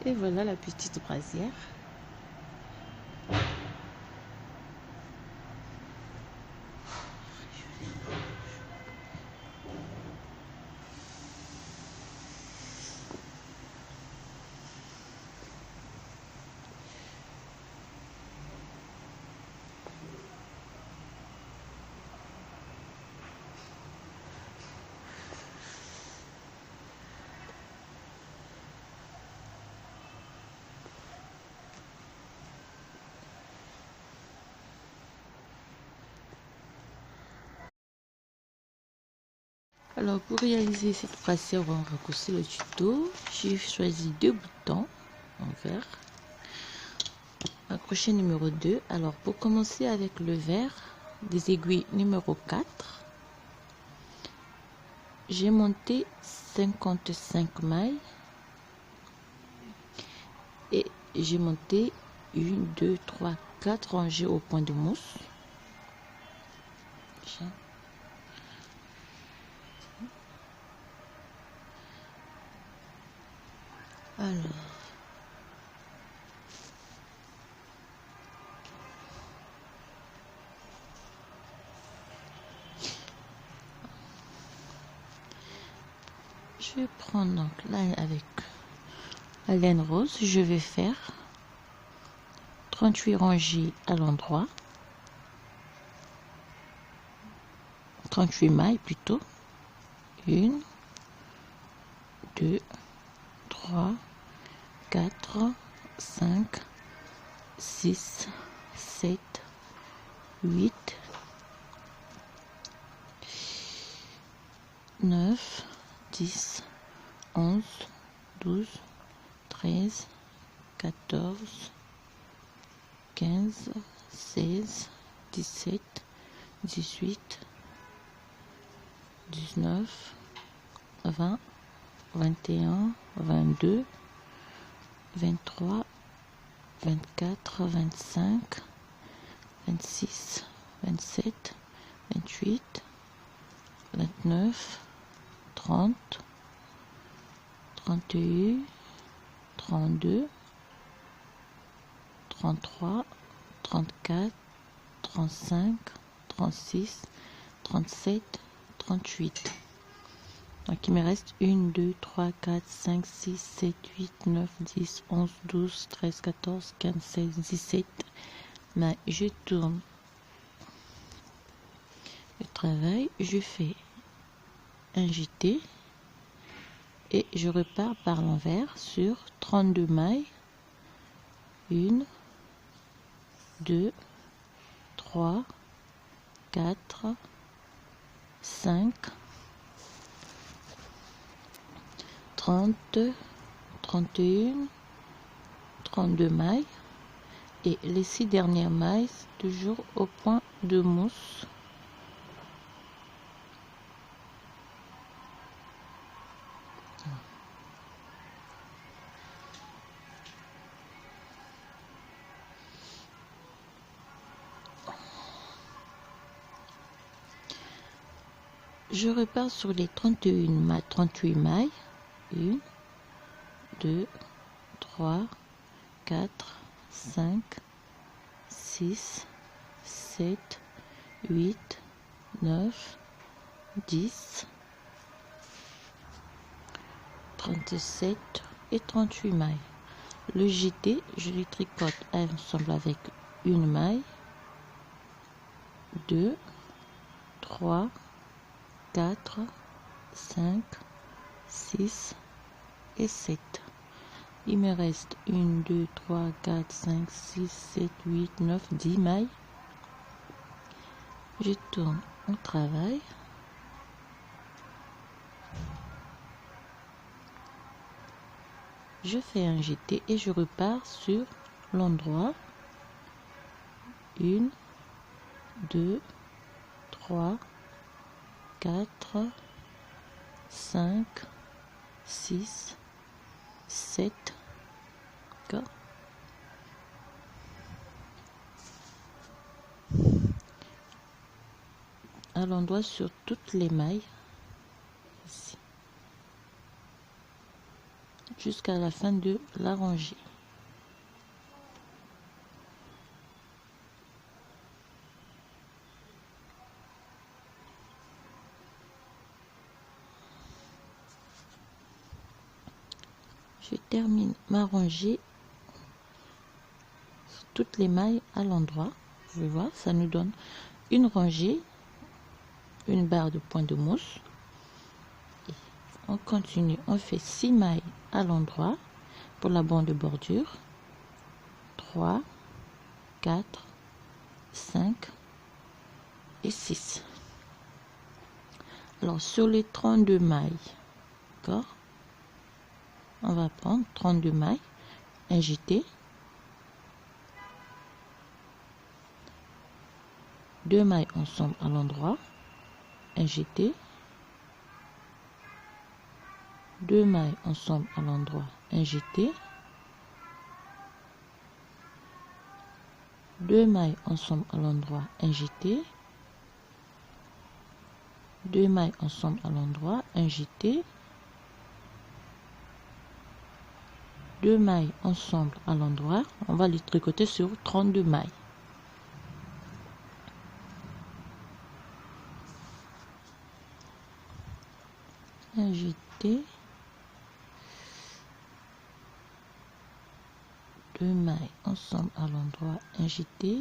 Et voilà la petite brassière. Alors pour réaliser cette brassière, on va raccourcir le tuto. J'ai choisi 2 boutons en vert. Crochet numéro 2. Alors pour commencer avec le vert, des aiguilles numéro 4. J'ai monté 55 mailles et j'ai monté 1, 2, 3, 4 rangées au point de mousse. Alors, je prends donc là avec la laine rose, je vais faire 38 rangées à l'endroit, 38 mailles plutôt, 1, 2, 3, 4, 5, 6, 7, 8, 9, 10, 11, 12, 13, 14, 15, 16, 17, 18, 19, 20, 21, 22, 23, 24, 25, 26, 27, 28, 29, 30, 31, 32, 33, 34, 35, 36, 37, 38. Donc il me reste 1, 2, 3, 4, 5, 6, 7, 8, 9, 10, 11, 12, 13, 14, 15, 16, 17. Mais je tourne le travail, je fais un jeté et je repars par l'envers sur 32 mailles. 1, 2, 3, 4, 5, 30, 31, 32 mailles et les 6 dernières mailles toujours au point de mousse. Je repars sur les 38 mailles. 1, 2, 3, 4, 5, 6, 7, 8, 9, 10, 37 et 38 mailles. Le jeté, je les tricote ensemble avec une maille, 2, 3, 4, 5, 6 et 7. Il me reste 1, 2, 3, 4, 5, 6, 7, 8, 9, 10 mailles. Je tourne au travail. Je fais un jeté et je repars sur l'endroit. 1, 2, 3, 4, 5, 6, 7, à l'endroit sur toutes les mailles. Ici. jusqu'à la fin de la rangée. Je termine ma rangée sur toutes les mailles à l'endroit. Vous pouvez voir, ça nous donne une rangée, une barre de point de mousse. Et on continue, on fait 6 mailles à l'endroit pour la bande de bordure. 3, 4, 5 et 6. Alors sur les 32 mailles, d'accord, on va prendre 32 mailles, un jeté, 2 mailles ensemble à l'endroit, un jeté, 2 mailles ensemble à l'endroit, un jeté, 2 mailles ensemble à l'endroit, un jeté, 2 mailles ensemble à l'endroit, un jeté, 2 mailles ensemble à l'endroit, on va les tricoter sur 32 mailles. Un jeté, 2 mailles ensemble à l'endroit, un jeté,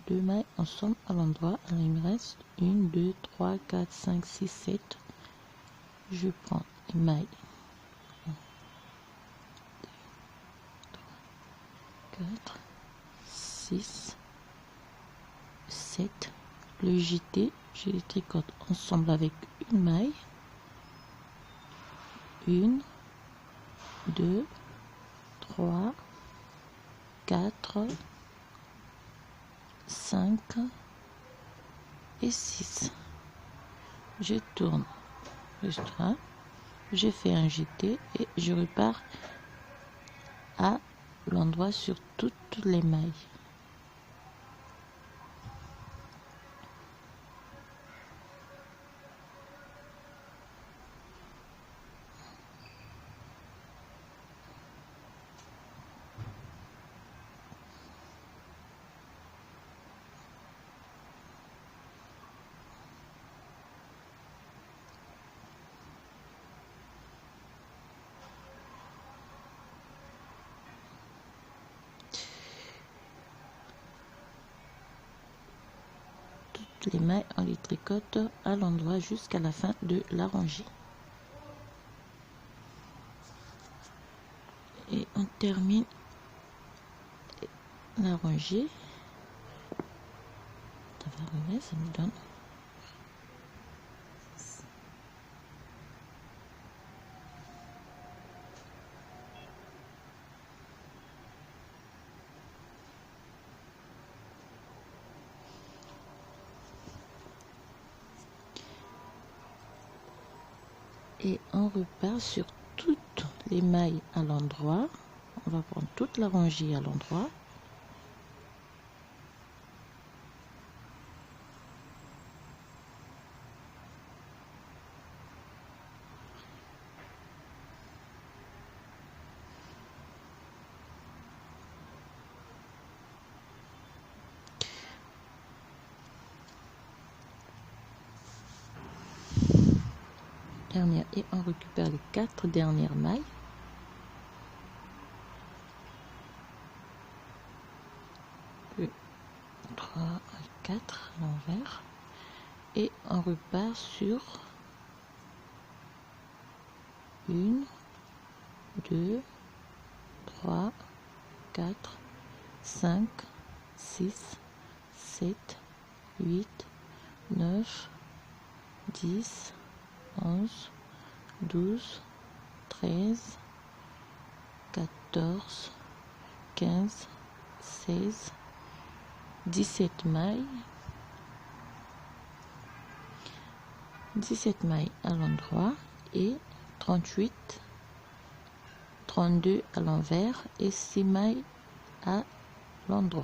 2 mailles ensemble à l'endroit. Alors il me reste 1, 2, 3, 4, 5, 6, 7. Je prends les mailles 1, 2, 3, 4, 6, 7. Le jeté, je les tricote ensemble avec une maille. 1, 2, 3, 4, 5 et 6. Je tourne juste là, je fais un jeté et je repars à l'endroit sur toutes les mailles. Les mailles, on les tricote à l'endroit jusqu'à la fin de la rangée. Et on termine la rangée. Ça va arriver, ça nous donne. Et on repart sur toutes les mailles à l'endroit. On va prendre toute la rangée à l'endroit. Dernière, et on récupère les 4 dernières mailles. Le 3, 4 à l'envers. Et on repart sur 1, 2, 3, 4, 5, 6, 7, 8, 9, 10, 11, 12, 13, 14, 15, 16, 17 mailles. 17 mailles à l'endroit et 38, 32 à l'envers et 6 mailles à l'endroit.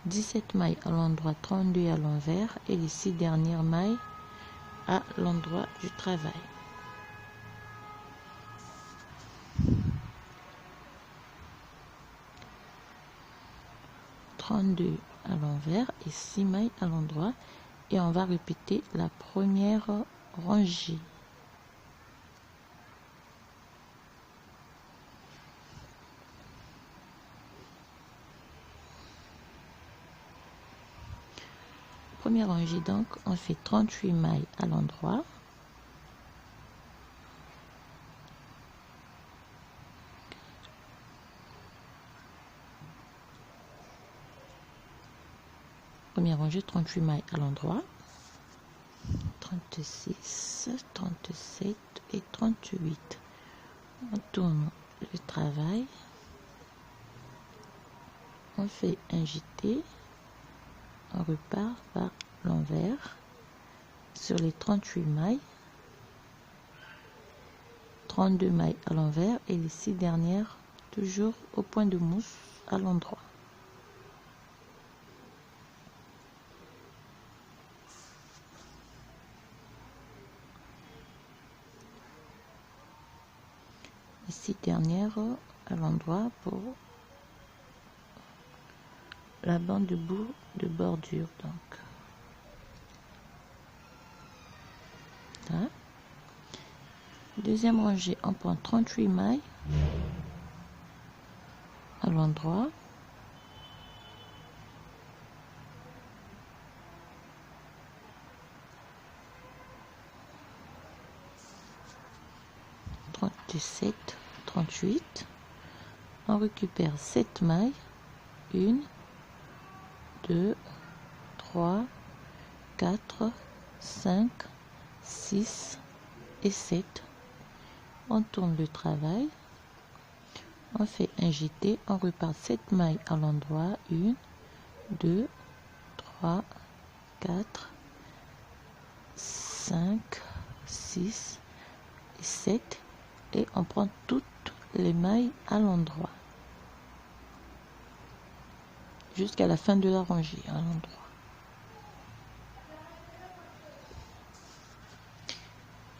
17 mailles à l'endroit, 32 à l'envers et les 6 dernières mailles à l'endroit du travail. À l'envers et 6 mailles à l'endroit, et on va répéter la première rangée. Première rangée, donc on fait 38 mailles à l'endroit, première rangée, 38 mailles à l'endroit, 36, 37 et 38. On tourne le travail, on fait un jeté, on repart par l'envers sur les 38 mailles, 32 mailles à l'envers et les 6 dernières toujours au point de mousse à l'endroit. Les 6 dernières à l'endroit pour la bande de bout de bordure. Donc là. Deuxième rangée, on prend 38 mailles à l'endroit, sept, 38, on récupère 7 mailles, 1, 2, 3, 4, 5, 6 et 7. On tourne le travail, on fait un jeté, on repart 7 mailles à l'endroit, 1, 2, 3, 4, 5, 6 et 7, et on prend toutes les mailles à l'endroit jusqu'à la fin de la rangée à l'endroit.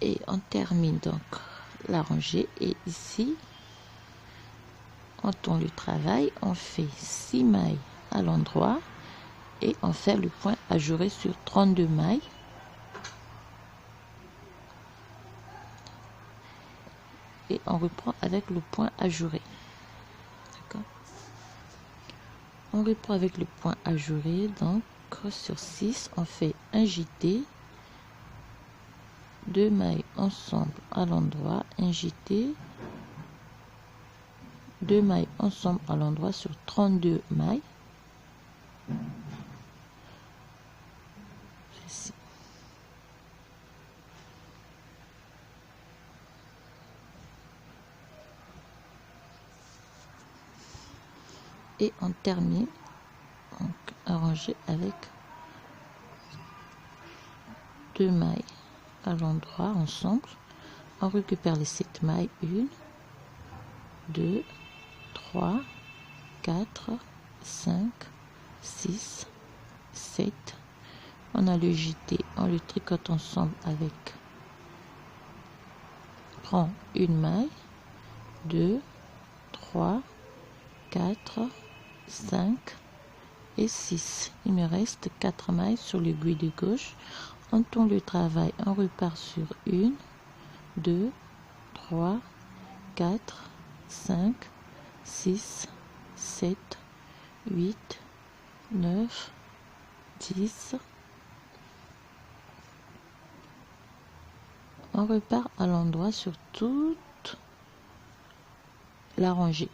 Et on termine donc la rangée, et ici on tourne le travail, on fait 6 mailles à l'endroit et on fait le point ajouré sur 32 mailles. Et on reprend avec le point ajouré. D'accord. On reprend avec le point ajouré, donc sur 6 on fait un jeté, 2 mailles ensemble à l'endroit, un jeté, 2 mailles ensemble à l'endroit sur 32 mailles. Ici. Et on termine donc arrangé avec 2 mailles à l'endroit ensemble. On récupère les 7 mailles, 1, 2, 3, 4, 5, 6, 7. On a le jeté, on le tricote ensemble avec, prend une maille, 2, 3, 4, 5 et 6. Il me reste 4 mailles sur l'aiguille de gauche. On tourne le travail, on repart sur 1, 2, 3, 4, 5, 6, 7, 8, 9, 10. On repart à l'endroit sur toute la rangée.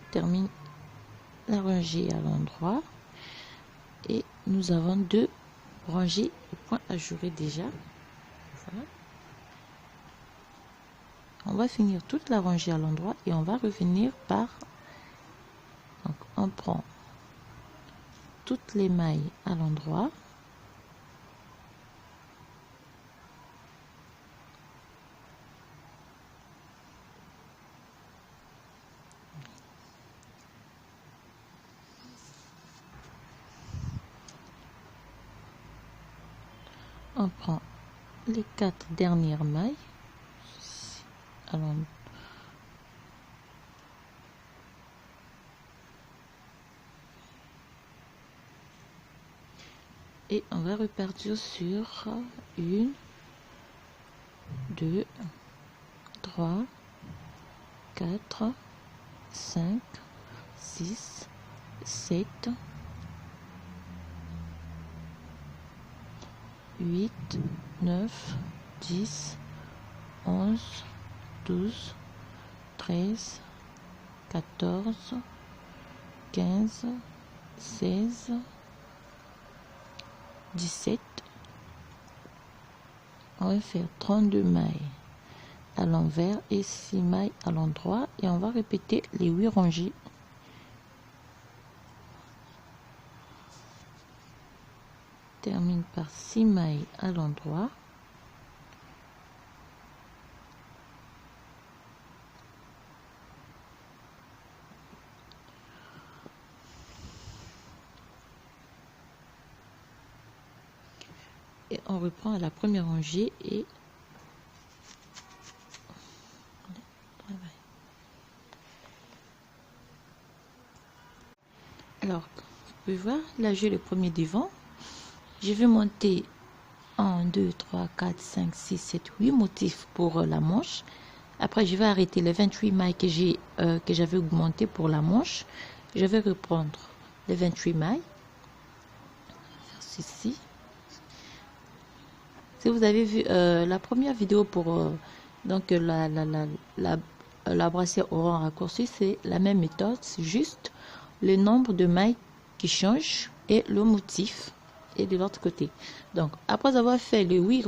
On termine la rangée à l'endroit et nous avons 2 rangées de points ajourés déjà. Voilà. On va finir toute la rangée à l'endroit et on va revenir par, donc on prend toutes les mailles à l'endroit, On prend les 4 dernières mailles. Alors, et on va repartir sur 1, 2, 3, 4, 5, 6, 7, 8, 9, 10, 11, 12, 13, 14, 15, 16, 17. On va faire 32 mailles à l'envers et 6 mailles à l'endroit et on va répéter les 8 rangées. Termine par 6 mailles à l'endroit. Et on reprend à la première rangée et alors vous pouvez voir là j'ai le premier devant. Je vais monter 1, 2, 3, 4, 5, 6, 7, 8 motifs pour la manche. Après, je vais arrêter les 28 mailles que j'avais augmenté pour la manche. Je vais reprendre les 28 mailles. Faire ceci. Si vous avez vu la première vidéo pour donc la brassière au rang raccourci, c'est la même méthode. C'est juste le nombre de mailles qui change et le motif. Et de l'autre côté. Donc, après avoir fait les 8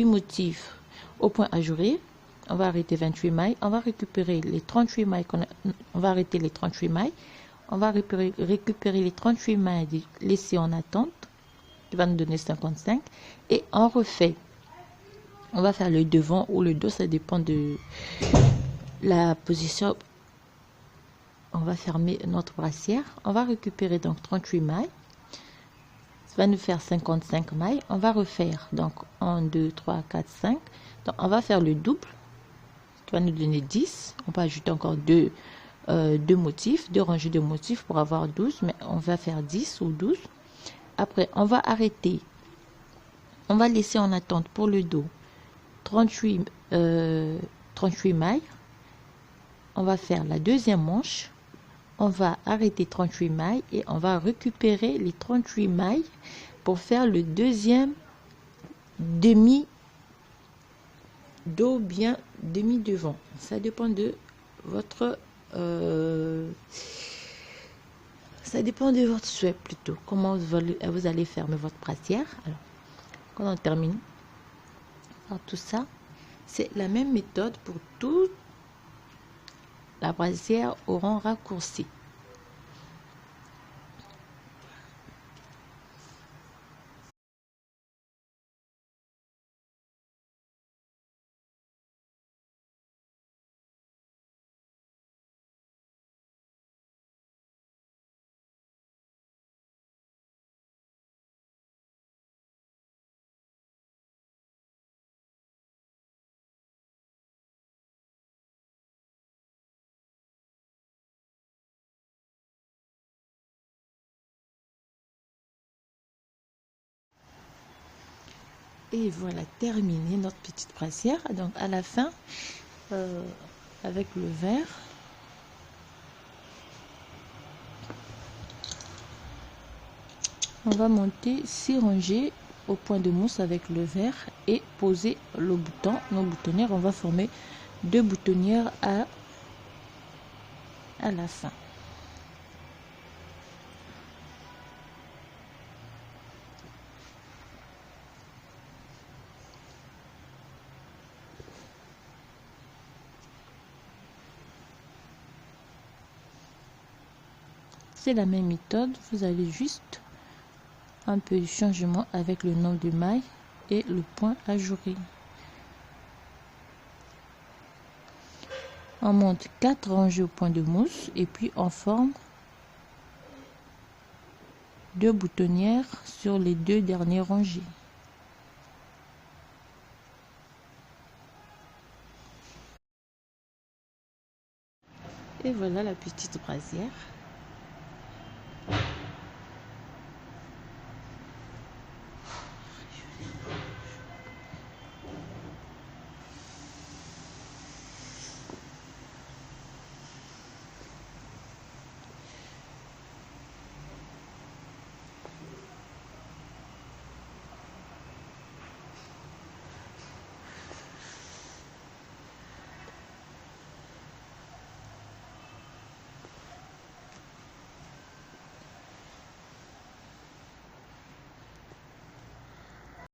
motifs au point ajouré, on va arrêter 28 mailles. On va récupérer les 38 mailles. On va arrêter les 38 mailles. On va récupérer les 38 mailles laissées en attente, qui va nous donner 55. Et on refait. On va faire le devant ou le dos, ça dépend de la position. On va fermer notre brassière. On va récupérer donc 38 mailles. Ça va nous faire 55 mailles. On va refaire donc 1, 2, 3, 4, 5. Donc on va faire le double qui va nous donner 10. On va ajouter encore deux motifs, 2 rangées de motifs pour avoir 12, mais on va faire 10 ou 12. Après, on va arrêter. On va laisser en attente pour le dos 38 mailles. On va faire la deuxième manche. On va arrêter 38 mailles et on va récupérer les 38 mailles pour faire le deuxième demi dos bien demi devant. Ça dépend de votre souhait plutôt. Comment vous allez fermer votre brassière. Alors, quand on termine par tout ça, c'est la même méthode pour toute la brassière au rang raccourci. Et voilà, terminé notre petite brassière. Donc à la fin, avec le vert, on va monter 6 rangées au point de mousse avec le vert et poser le bouton, nos boutonnières. On va former 2 boutonnières à la fin. C'est la même méthode, vous allez juste un peu de changement avec le nombre de mailles et le point ajouré. On monte 4 rangées au point de mousse et puis on forme 2 boutonnières sur les 2 dernières rangées. Et voilà la petite brassière.